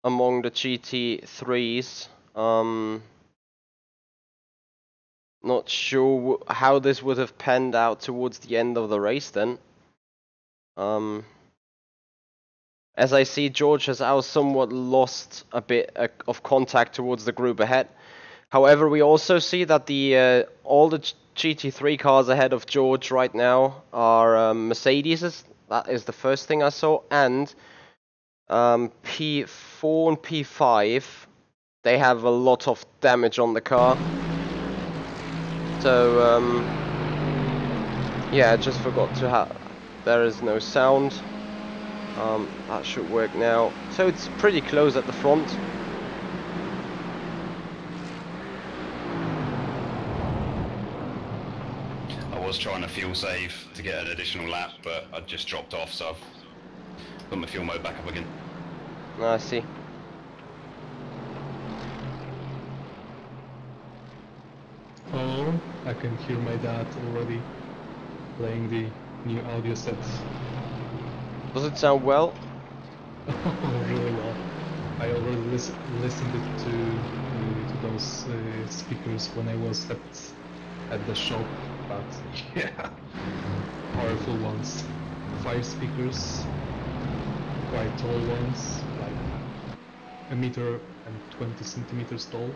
among the GT3s. Not sure how this would have panned out towards the end of the race then. As I see, George has now somewhat lost a bit of contact towards the group ahead. However, we also see that the all the GT3 cars ahead of George right now are Mercedes. That is the first thing I saw, and P4 and P5, they have a lot of damage on the car. So yeah, I just forgot to have. There is no sound. That should work now. So it's pretty close at the front. I was trying to fuel save to get an additional lap, but I just dropped off, so I've got my fuel mode back up again. I see. Oh, I can hear my dad already playing the new audio sets. Does it sound well? Oh, really well. I already listened it to those speakers when I was at the shop, but yeah, powerful ones. 5 speakers, quite tall ones, like 1.20 meters tall.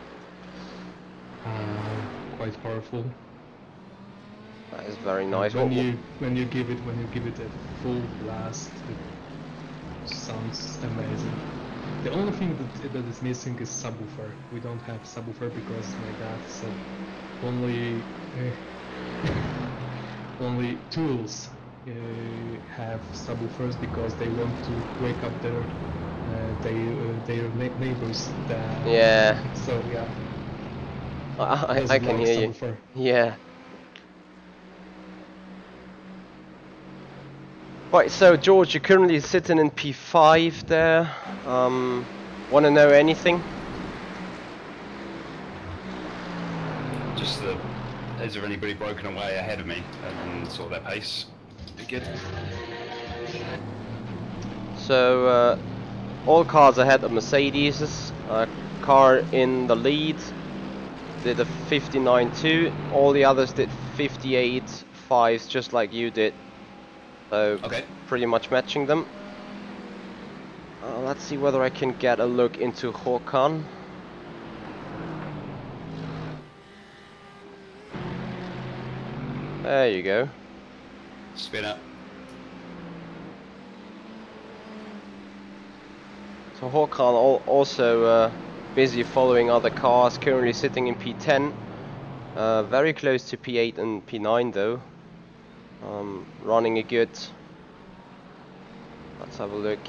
Quite powerful. That is very nice. When you give it a full blast, it sounds amazing. The only thing that is missing is subwoofer. We don't have subwoofer because my dad said only tools have subwoofers because they want to wake up their neighbors. Yeah. So yeah. I can hear you. Yeah. Right, so George, you're currently sitting in P5 there. Want to know anything? Just is there anybody broken away ahead of me and sort of their pace? Be good. So all cars ahead of Mercedes. Car in the lead did a 59.2. All the others did 58.5s, just like you did. So okay. Pretty much matching them. Let's see whether I can get a look into Håkan. There you go. Spin up. So Håkan also busy following other cars, currently sitting in P10. Very close to P8 and P9 though. Running a good. Let's have a look.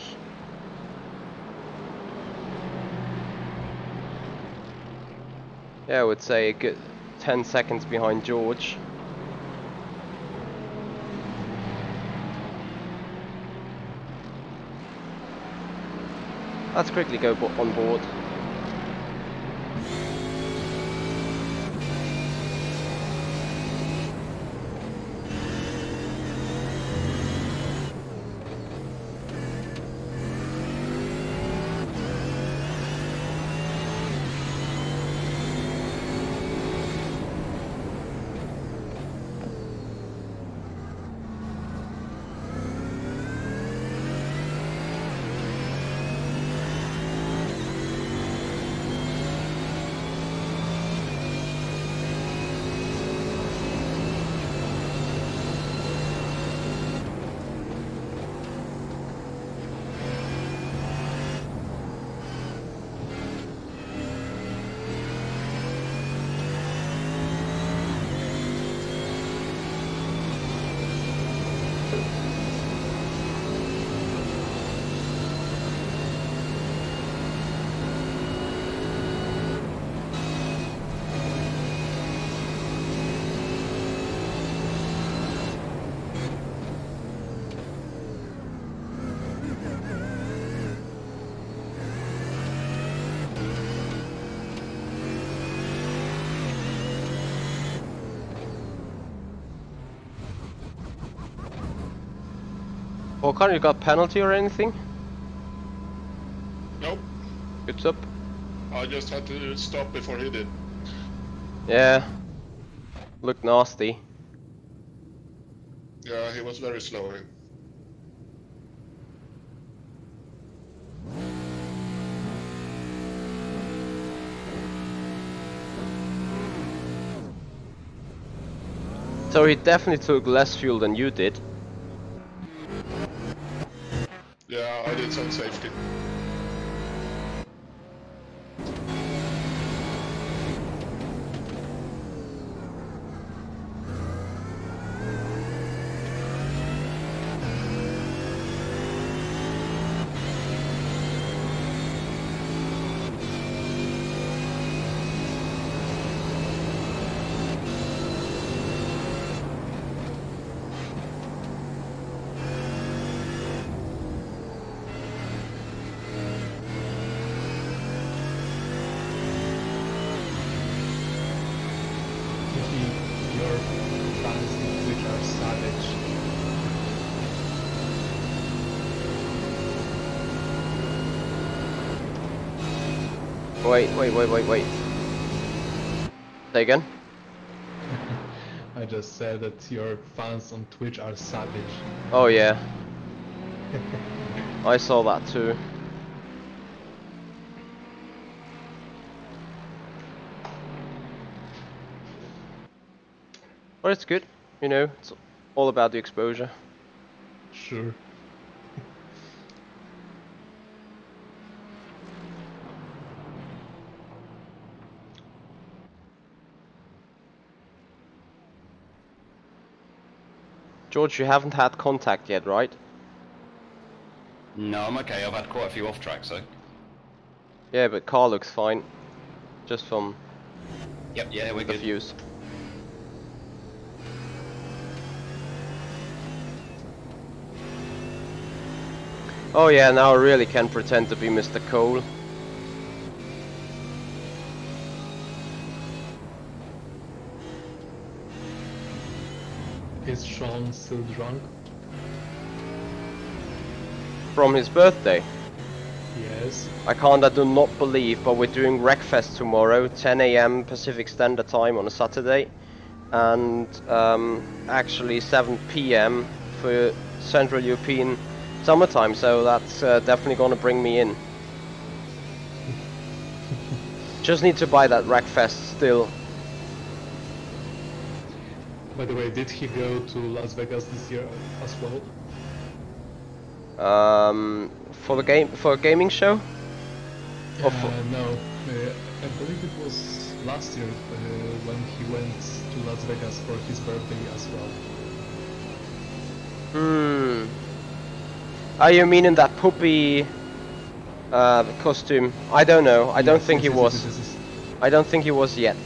Yeah, I would say a good 10 seconds behind George. Let's quickly go on board. Håkan, you got penalty or anything? Nope. Good up. I just had to stop before he did. Yeah. Looked nasty. Yeah, he was very slow. So he definitely took less fuel than you did. Yeah, I did some safety. Your fans in Twitch are savage. Wait. Say again? I just said that your fans on Twitch are savage. Oh yeah. I saw that too. But it's good, you know, it's all about the exposure. Sure. George, you haven't had contact yet, right? No, I'm okay. I've had quite a few off tracks though. Yeah, but car looks fine. Just from Yep, yeah, we're the good. views. Oh yeah, now I really can pretend to be Mr. Cole. Is Sean still drunk? From his birthday. Yes. I do not believe, but we're doing Wreckfest tomorrow, 10 AM Pacific Standard Time on a Saturday, and actually 7 PM for Central European summertime, so that's definitely gonna bring me in. Just need to buy that Wreckfest still. By the way, did he go to Las Vegas this year as well? For a gaming show? Or No, I believe it was last year when he went to Las Vegas for his birthday as well. Are you meaning that puppy costume? I don't know. I don't think he was. I don't think he was yet.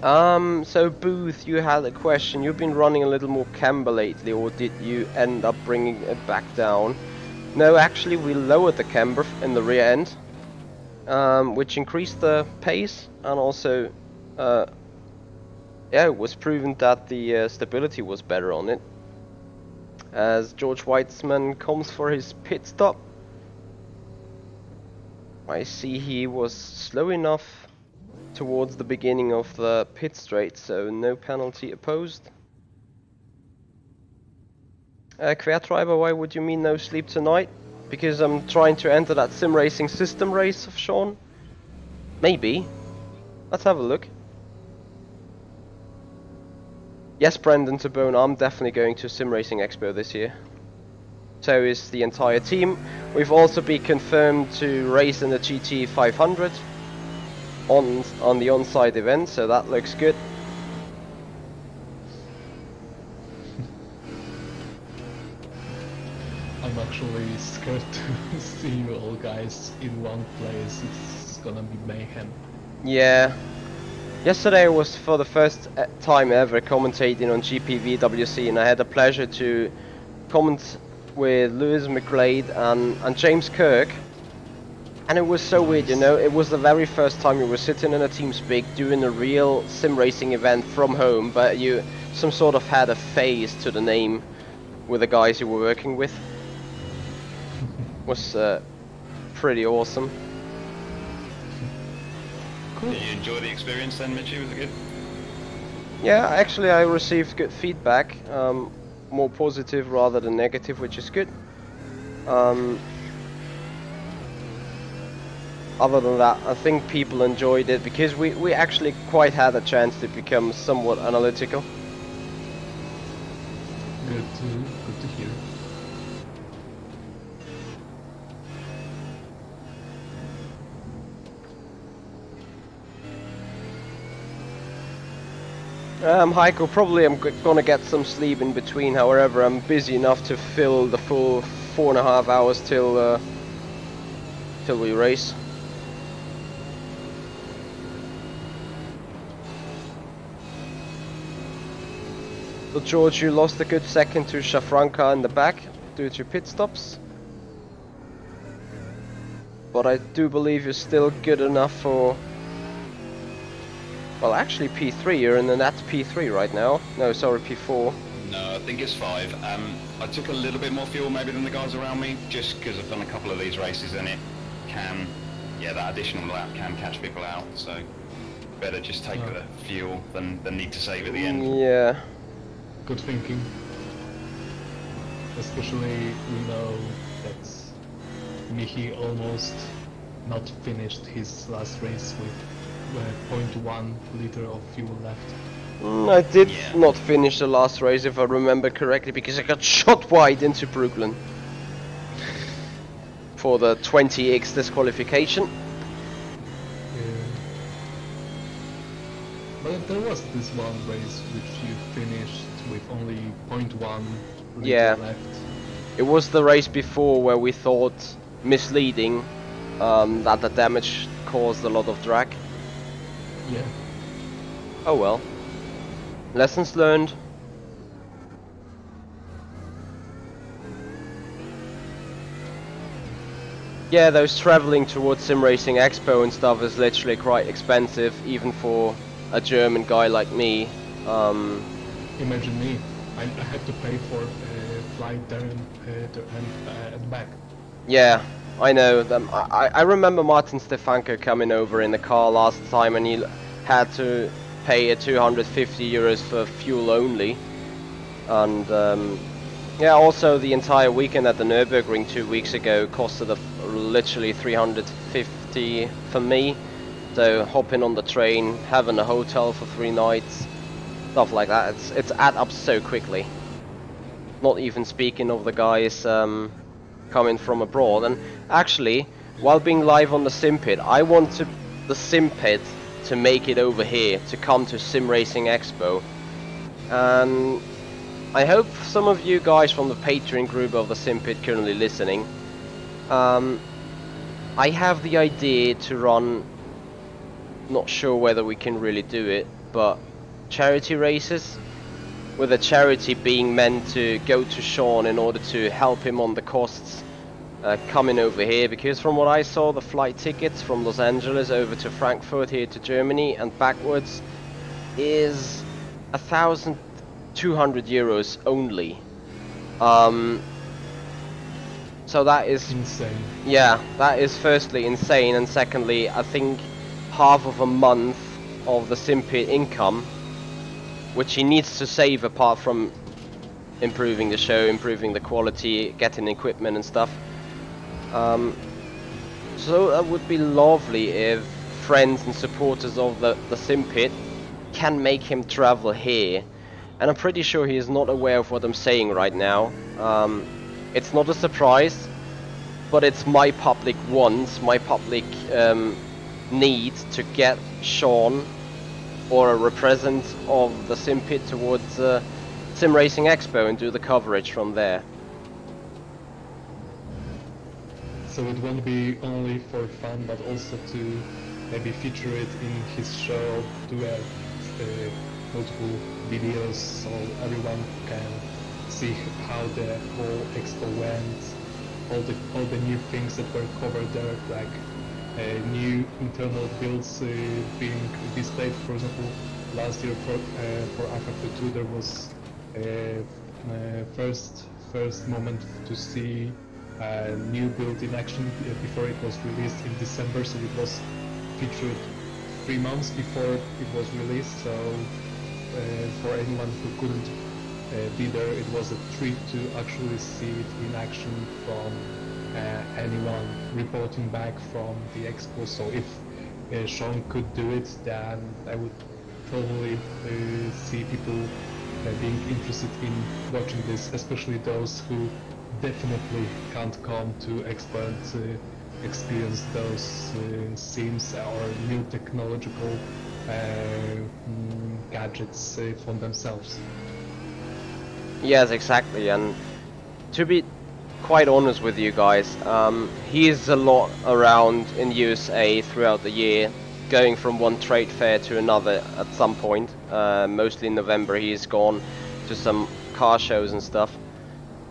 So Booth, you had a question. You've been running a little more camber lately, or did you end up bringing it back down? No, actually we lowered the camber in the rear end, which increased the pace, and also, yeah, it was proven that the stability was better on it. As George Weitzman comes for his pit stop, I see he was slow enough towards the beginning of the pit straight, so no penalty opposed. Quertreiber, why would you mean no sleep tonight? Because I'm trying to enter that sim racing system race of Sean? Maybe. Let's have a look. Yes, Brendan Tabone, I'm definitely going to Sim Racing Expo this year. So is the entire team. We've also been confirmed to race in the GT 500 on the on-site event, so that looks good. I'm actually scared to see you all guys in one place. It's gonna be mayhem. Yeah. Yesterday was for the first time ever commentating on GPVWC, and I had the pleasure to comment with Lewis McGlade and James Kirk. And it was so weird, you know, it was the very first time you were sitting in a TeamSpeak doing a real sim racing event from home, but you some sort of had a phase to the name with the guys you were working with. Was pretty awesome. Cool. Did you enjoy the experience then, Michi? Was it good? Yeah, actually I received good feedback, more positive rather than negative, which is good. Other than that, I think people enjoyed it because we actually quite had a chance to become somewhat analytical. Good to hear. Heiko, probably I'm gonna get some sleep in between. However, I'm busy enough to fill the full 4.5 hours till we race. So George, you lost a good second to Shafranka in the back due to pit stops. But I do believe you're still good enough for... Well, actually P3, you're in the net P3 right now. No, sorry, P4. No, I think it's 5. I took a little bit more fuel maybe than the guys around me, just because I've done a couple of these races and it can, yeah, that additional lap can catch people out, so better just take the fuel than need to save at the end. Yeah. Good thinking. Especially, we know that Michi almost not finished his last race with 0.1 liter of fuel left. I did not finish the last race, if I remember correctly, because I got shot wide into Brooklyn for the 20x disqualification. But there was this one race which you finished with only 0.1 Yeah. liter left. It was the race before where we thought, misleading, that the damage caused a lot of drag. Yeah. Oh well. Lessons learned. Yeah, those traveling towards Sim Racing Expo and stuff is literally quite expensive, even for a German guy like me. Imagine me. I had to pay for flight there and back. Yeah, I know them. I remember Martin Stefanko coming over in the car last time, and he had to pay 250 euros for fuel only. And yeah, also the entire weekend at the Nürburgring 2 weeks ago costed literally 350 for me. So hopping on the train, having a hotel for 3 nights, stuff like that, it's add up so quickly. Not even speaking of the guys coming from abroad. And actually, while being live on the Sim Pit, I want the Sim Pit to make it over here, to come to Sim Racing Expo. And I hope some of you guys from the Patreon group of the Sim Pit currently listening. I have the idea to run, not sure whether we can really do it, but charity races, with a charity being meant to go to Sean in order to help him on the costs coming over here, because from what I saw, the flight tickets from Los Angeles over to Frankfurt here to Germany and backwards is 1,200 euros only. So that is insane. Yeah, that is firstly insane, and secondly, I think half of a month of the Sim Pit income, which he needs to save apart from improving the show, improving the quality, getting equipment and stuff. So that would be lovely if friends and supporters of the Sim Pit can make him travel here. And I'm pretty sure he is not aware of what I'm saying right now. It's not a surprise, but it's my public want, my public need to get Sean or a representative of the Sim Pit towards Sim Racing Expo and do the coverage from there. So it won't be only for fun, but also to maybe feature it in his show, to have multiple videos so everyone can see how the whole expo went, all the new things that were covered there, like new internal builds being displayed. For example, last year for rFactor 2 there was first moment to see new build in action before it was released in December, so it was featured 3 months before it was released. So for anyone who couldn't be there, it was a treat to actually see it in action from anyone reporting back from the expo. So if Sean could do it, then I would totally see people being interested in watching this, especially those who definitely can't come to expo and experience those scenes or new technological gadgets for themselves. Yes, exactly, and to be quite honest with you guys, he is a lot around in USA throughout the year, going from one trade fair to another at some point. Mostly in November he's gone to some car shows and stuff.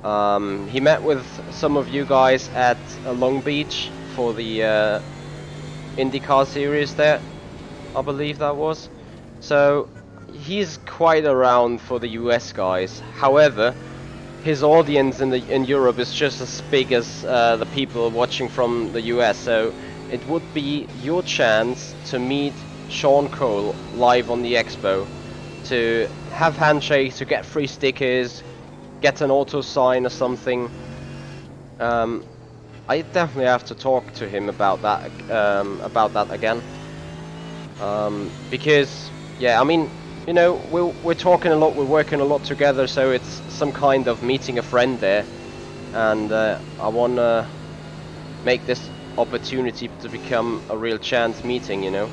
He met with some of you guys at Long Beach for the IndyCar series there, I believe that was. So he's quite around for the US guys. However, his audience in Europe is just as big as the people watching from the US, so it would be your chance to meet Sean Cole live on the expo, to have handshakes, to get free stickers, get an auto sign or something. I definitely have to talk to him about that again, because yeah, I mean, you know, we're talking a lot, we're working a lot together, so it's some kind of meeting a friend there, and I want to make this opportunity to become a real chance meeting, you know.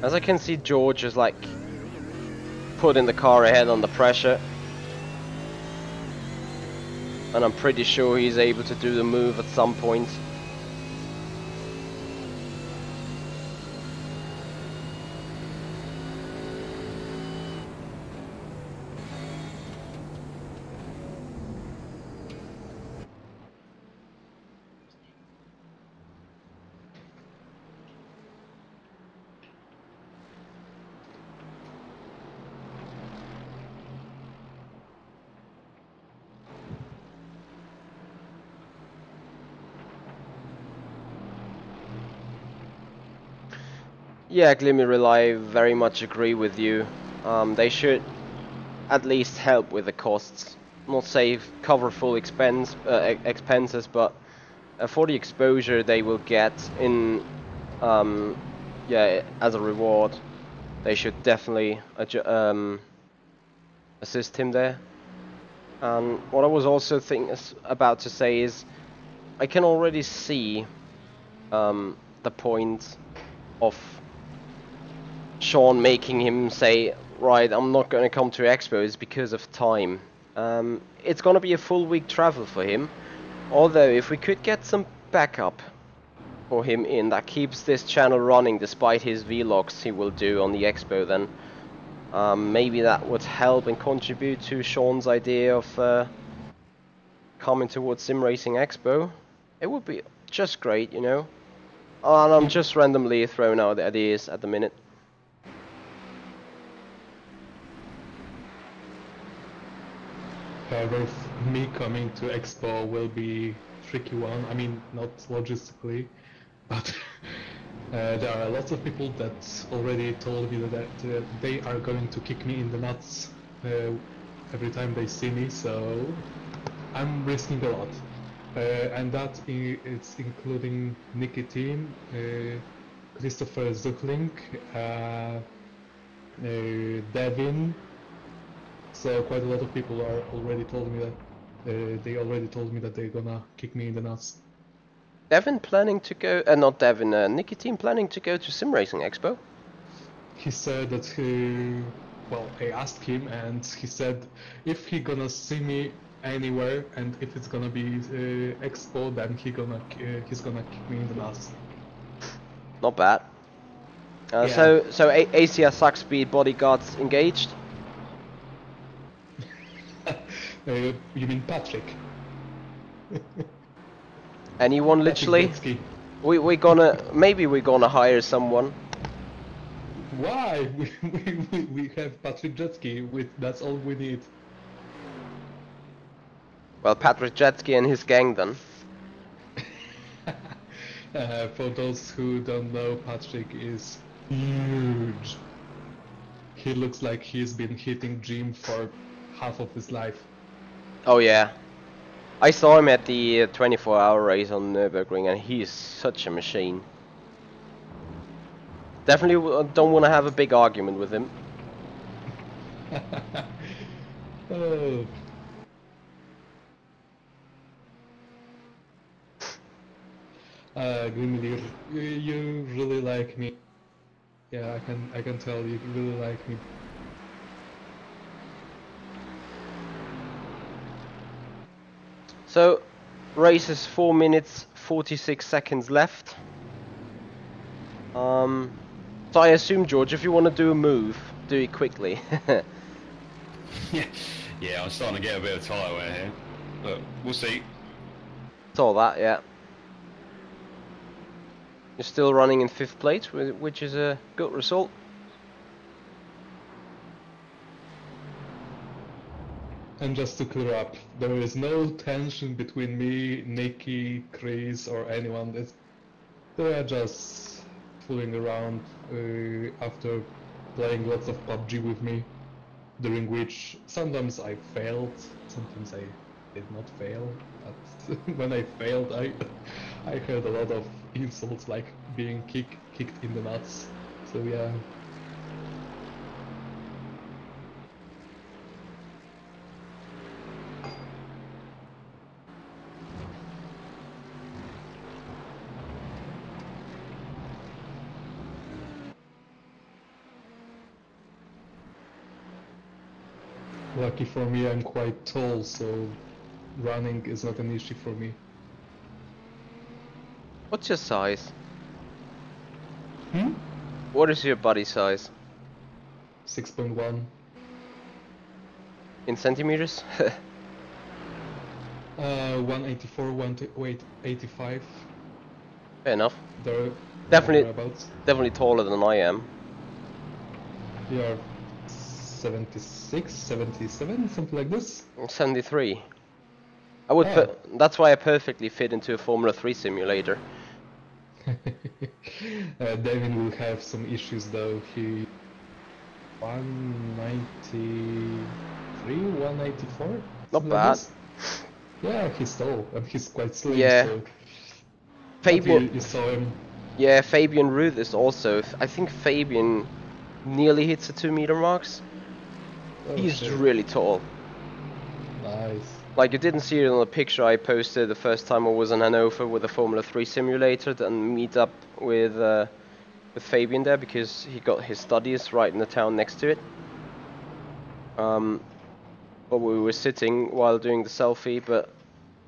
As I can see, George is like putting the car ahead under pressure, and I'm pretty sure he's able to do the move at some point. Yeah, Glimmy I very much agree with you. They should at least help with the costs. Not say cover full expenses, but for the exposure they will get in, yeah, as a reward, they should definitely assist him there. And what I was also about to say is, I can already see the point of Sean making him say, right, I'm not going to come to Expos because of time. It's going to be a full week travel for him, although if we could get some backup for him in that keeps this channel running despite his vlogs he will do on the Expo, then maybe that would help and contribute to Sean's idea of coming towards Sim Racing Expo. It would be just great, you know. And I'm just randomly throwing out the ideas at the minute. However, me coming to Expo will be a tricky one. I mean, not logistically, but there are lots of people that already told me that they are going to kick me in the nuts every time they see me, so I'm risking a lot. And that it's including Nicky Team, Christopher Zuckling, Devin. So quite a lot of people are already told me that they're gonna kick me in the nuts. Devin planning to go, not Devin, Nicky Team planning to go to Sim Racing Expo? He said that well, I asked him and he said if he gonna see me anywhere and if it's gonna be Expo, then he's gonna kick me in the nuts. Not bad. Yeah. So ACR Zakspeed bodyguards engaged? You mean Patrick? Anyone, literally? Maybe we're gonna hire someone. Why? We have Patrick Jetski. That's all we need. Well, Patrick Jetsky and his gang then. For those who don't know, Patrick is huge. He looks like he's been hitting gym for half of his life. Oh yeah. I saw him at the 24-hour race on Nürburgring and he is such a machine. Definitely don't want to have a big argument with him. Oh. Grimly, you really like me. Yeah, I can tell you really like me. So, race is 4 minutes 46 seconds left. So I assume, George, if you want to do a move, do it quickly. Yeah, I'm starting to get a bit of tyre wear here, but we'll see. It's all that, yeah. You're still running in 5th place, which is a good result. And just to clear up, there is no tension between me, Nikki, Chris, or anyone. They are just fooling around after playing lots of PUBG with me, during which sometimes I failed, sometimes I did not fail. But when I failed, I heard a lot of insults like being kicked in the nuts. So yeah. Lucky for me, I'm quite tall, so running is not an issue for me. What's your size? Hmm? What is your body size? 6.1. In centimeters? 184, 185. Fair enough. There, Definitely, thereabouts. definitely taller than I am. You're 76, 77, something like this. 73. I would. Oh. That's why I perfectly fit into a Formula 3 simulator. Devin will have some issues though. He 193, 194. Not something bad. Like this. Yeah, he's tall and he's quite slim. Yeah. So. Fabian. You saw him. Yeah, Fabian Ruth is also. I think Fabian nearly hits the 2-meter marks. Oh, He's shit. really tall. Nice. Like, you didn't see it on the picture I posted the first time I was in Hanover with a Formula 3 simulator and meet up with Fabian there because he got his studies right in the town next to it. But we were sitting while doing the selfie, but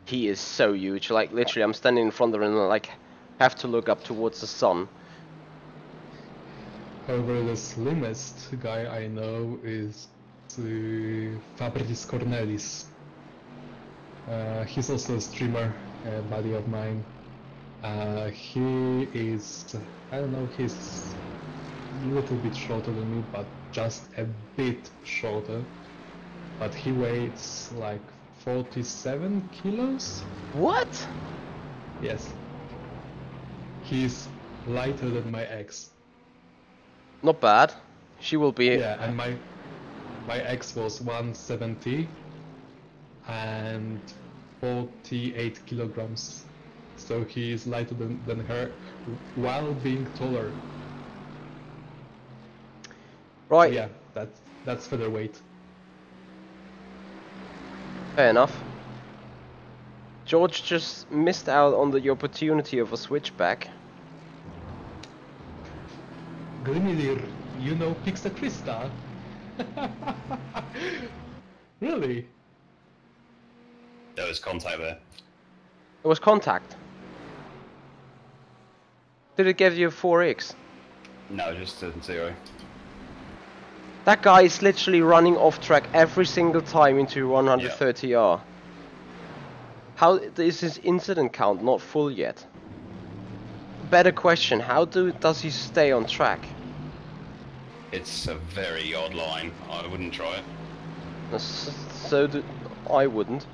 he is so huge. Like, literally, I'm standing in front of him and like have to look up towards the sun. However, the slimmest guy I know is Fabrice Cornelis. He's also a streamer, a buddy of mine. He is, I don't know, he's a little bit shorter than me, but just a bit shorter. But he weighs like 47 kilos? What? Yes. He's lighter than my ex. Not bad. She will be. Yeah, and my ex was 170 and 48 kilograms. So he is lighter than her while being taller. Right. So yeah, that's featherweight. Fair enough. George just missed out on the opportunity of a switchback. Grimmilir, you know Pixar Krista? Really? There was contact there. It was contact. Did it give you 4x? No, just a 0. That guy is literally running off track every single time into 130R. How is his incident count not full yet? Better question, how does he stay on track? It's a very odd line. I wouldn't try it. I wouldn't.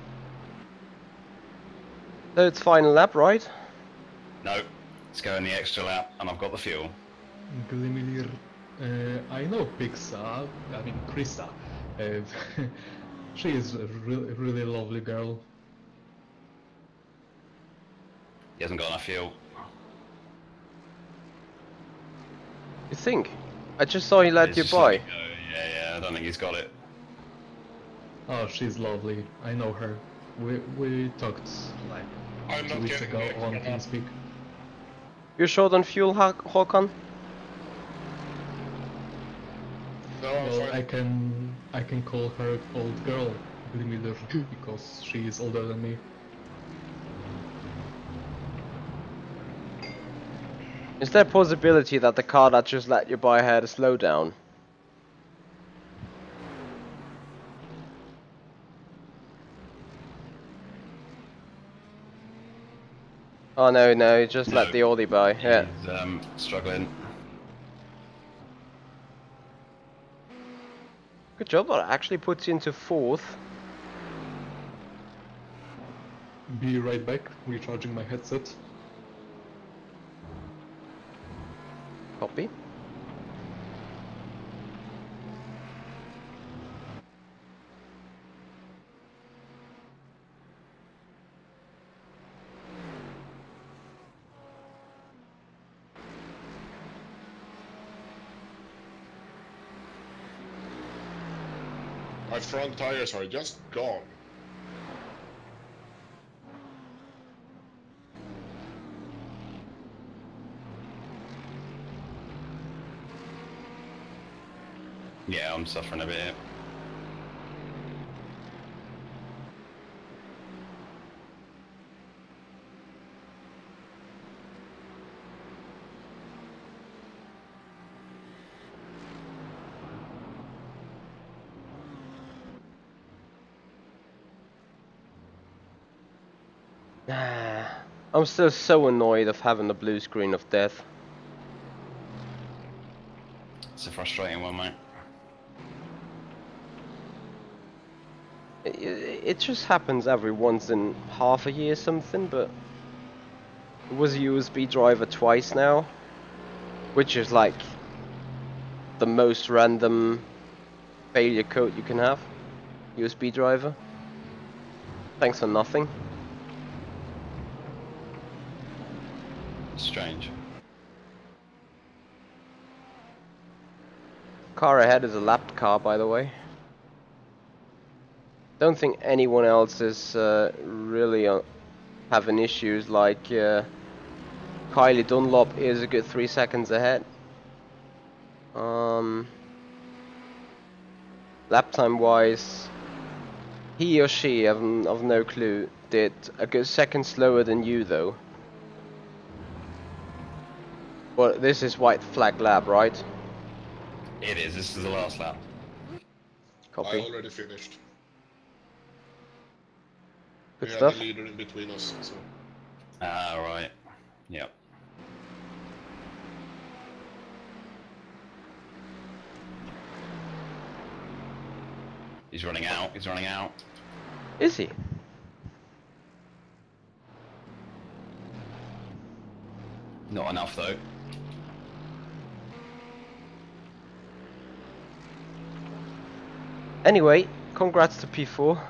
So it's final lap, right? No, let's go in the extra lap, and I've got the fuel. Glimmilir, I know Pixa, I mean Krista. She is a really lovely girl. He hasn't got enough fuel. You think? I just saw he let He's you just by. let it go. Yeah, I don't think he's got it. Oh, she's lovely. I know her. We talked like I'm 2 not weeks getting ago there. on TeamSpeak. You're short on fuel, Håkan? No, I'm Well, fine. I can call her old girl Glimmilir because she is older than me. Is there a possibility that the car that just let you by had a slowdown? Oh no, he just let the Audi by. Yeah. He's struggling. Good job, that actually puts you into 4th. Be right back, recharging my headset. Copy. My front tires are just gone. Yeah, I'm suffering a bit here. I'm still so annoyed of having the blue screen of death. It's a frustrating one, mate. It just happens every once in half a year something, but it was a USB driver twice now, which is like the most random failure code you can have. USB driver. Thanks for nothing. Strange. Car ahead is a lapped car, by the way. Don't think anyone else is really having issues. Like Kylie Dunlop is a good 3 seconds ahead. Lap time wise, he or she, I've no clue, did a good second slower than you though. But this is white flag lap, right? It is. This is the last lap. Copy. I already finished. Good We had stuff. a leader in between us, so... Ah, right. Yep. He's running out. He's running out. Is he? Not enough, though. Anyway, congrats to P4.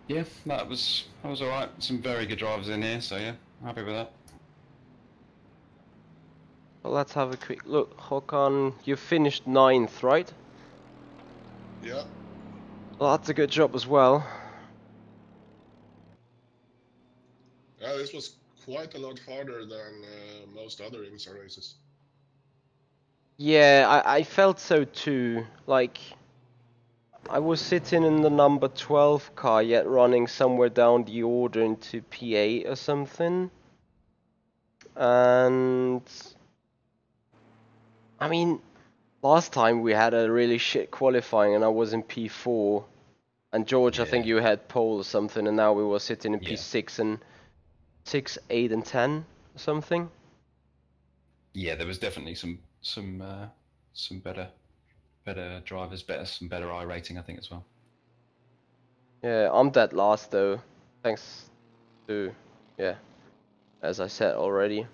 Yeah, that was alright. Some very good drivers in here, so yeah, happy with that. Well, let's have a quick look. Håkan, you finished 9th, right? Yeah. Well, that's a good job as well. Yeah, this was quite a lot harder than most other IMSA races. Yeah, I felt so too. Like, I was sitting in the number 12 car, yet running somewhere down the order into P8 or something. And I mean, last time we had a really shit qualifying and I was in P4. And George, I think Yeah. you had pole or something, and now we were sitting in Yeah. P6 and 6, 8 and 10 or something. Yeah, there was definitely some some better drivers, some better iRating, I think, as well. Yeah, I'm dead last though, thanks to, yeah, as I said already.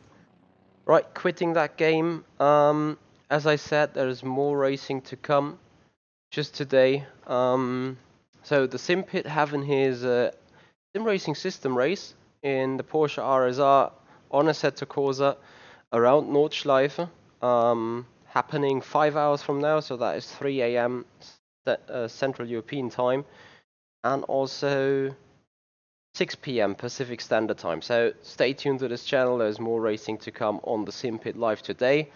Right, quitting that game. As I said, there is more racing to come. Just today. So the Simpit having his sim racing system race in the Porsche RSR on Assetto Corsa around Nordschleife. Happening 5 hours from now, so that is 3 a.m. Central European time, and also 6 p.m. Pacific Standard Time. So stay tuned to this channel. There's more racing to come on the Simpit live today.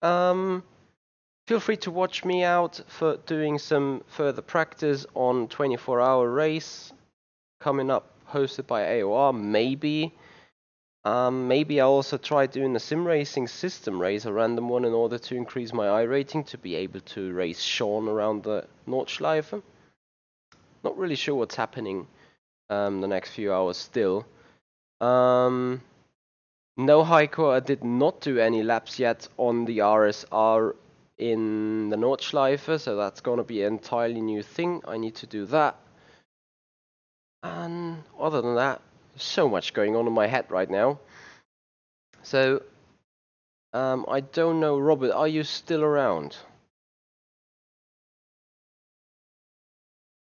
Feel free to watch me out for doing some further practice on 24-hour race coming up, hosted by AOR. Maybe I'll also try doing a sim racing system race, a random one, in order to increase my iRating to be able to race Sean around the Nordschleife. Not really sure what's happening the next few hours still. No, Heiko, I did not do any laps yet on the RSR in the Nordschleife, so that's gonna be an entirely new thing. I need to do that. And other than that, so much going on in my head right now. So, I don't know, Robert, are you still around?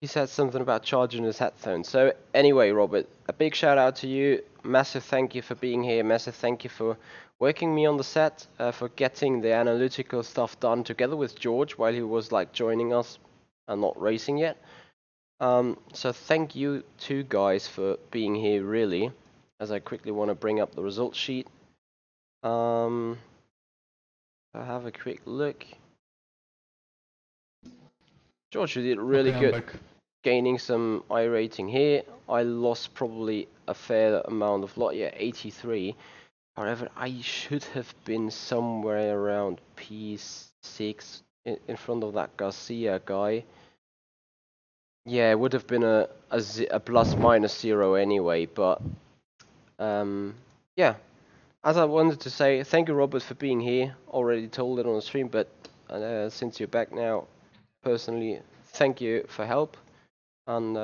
He said something about charging his headphones. So anyway, Robert, a big shout out to you. Massive thank you for being here. Massive thank you for working me on the set, for getting the analytical stuff done together with George while he was like joining us and not racing yet. So thank you two guys for being here, really, as I quickly want to bring up the result sheet. I'll have a quick look. George, you did really Okay, good. I'm back. Gaining some iRating here. I lost probably a fair amount of lot, yeah, 83. However, I should have been somewhere around P6 in front of that Garcia guy. Yeah, it would have been a plus minus 0 anyway, but yeah. As I wanted to say, thank you, Robert, for being here. Already told it on the stream, but since you're back now, personally, thank you for help. And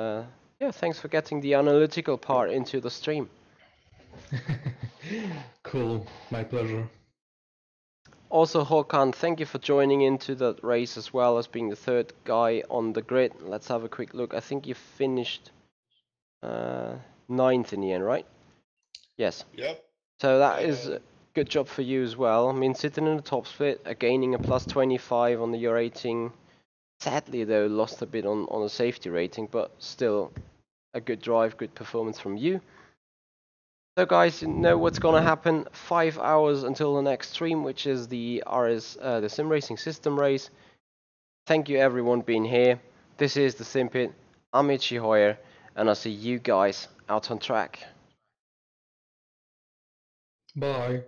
yeah, thanks for getting the analytical part into the stream. Cool, my pleasure. Also, Håkan, thank you for joining into the race as well as being the third guy on the grid. Let's have a quick look. I think you finished 9th in the end, right? Yes. Yep. So that is a good job for you as well. I mean, sitting in the top split, gaining a plus 25 on your rating. Sadly, though, lost a bit on the safety rating, but still a good drive, good performance from you. So guys, you know what's gonna happen. 5 hours until the next stream, which is the Sim Racing System race. Thank you everyone being here. This is the Simpit. I'm Michi Hoyer, and I'll see you guys out on track. Bye.